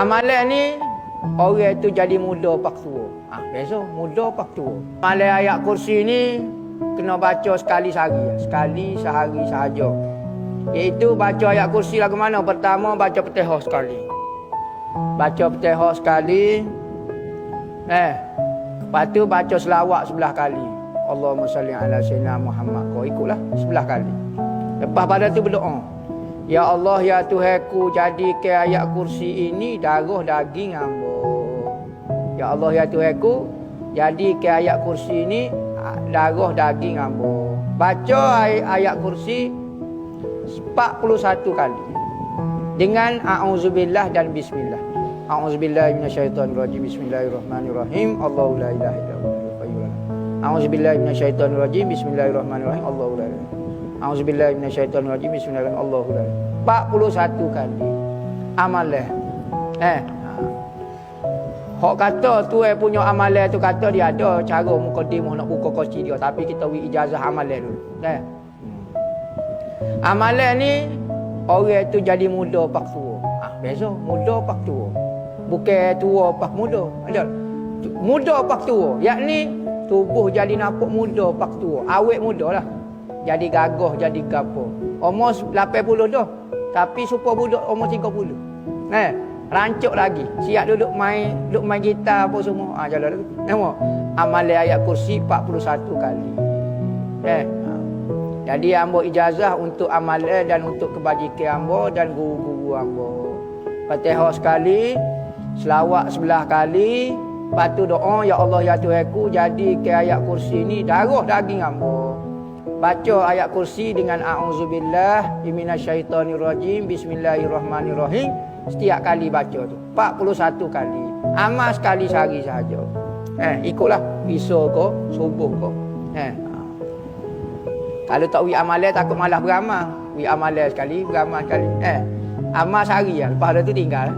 Amalan ni orang tu jadi muda pak tua. Biasa muda pak tua. Amalan ayat kursi ni kena baca sekali sehari. Sekali sehari sahaja. Iaitu baca ayat kursi lagu mana? Pertama baca Fatihah sekali. Baca Fatihah sekali. Lepas tu baca selawat 11 kali. Allahumma salli ala sayyidina Muhammad. Kau ikutlah 11 kali. Lepas pada tu berdoa. Ya Allah, ya Tuhanku, jadikan ayat kursi ini darah daging hamba. Ya Allah, ya Tuhanku, jadikan ayat kursi ini darah daging hamba. Baca ayat kursi 41 kali. Dengan a'udzubillah dan bismillah. A'udzubillahi minasyaitonirrajim. Bismillahirrahmanirrahim. Allahu la ilaha illallah. A'udzubillahi minasyaitonirrajim. Bismillahirrahmanirrahim. Allahu la ilaha. A'udzubillahi minasyaitonirrajim. Bismillahirrahmanirrahim. Allahu la ilaha. 41 kali amalan. Hak kata tu punya amalan tu kata dia ada cara mukadimah nak buka koci dia, tapi kita beri ijazah amalan dulu. Amalan ni orang tu jadi muda pak tua. Biasa muda pak tua. Bukan tua pak muda. Ada muda pak tua, yakni tubuh jadi nampak muda pak tua. Awet muda lah. Jadi gagah, jadi gapo. Umur 80 dah. Tapi supaya budak umur 30. Rancuk lagi. Siap duduk main gitar apa semua. Jalan tu. Nampak? Amalan ayat kursi 41 kali. Jadi hamba ijazah untuk amalan dan untuk kebajikan hamba dan guru-guru hamba. Fatihah sekali, selawat 11 kali, lepas tu doa, ya Allah ya Tuhanku, jadikan ayat kursi ni darah daging hamba. Baca ayat kursi dengan a'udzubillah minasyaitonirrajim. Bismillahirrahmanirrahim. Setiap kali baca tu 41 kali. Amal sekali sehari sahaja. Ikutlah esok ke subuh ke. Kalau tak wi amalan takut malah beramal. Wi amalan sekali, beramal sekali. Amal sehari lah. Lepas tu tinggal.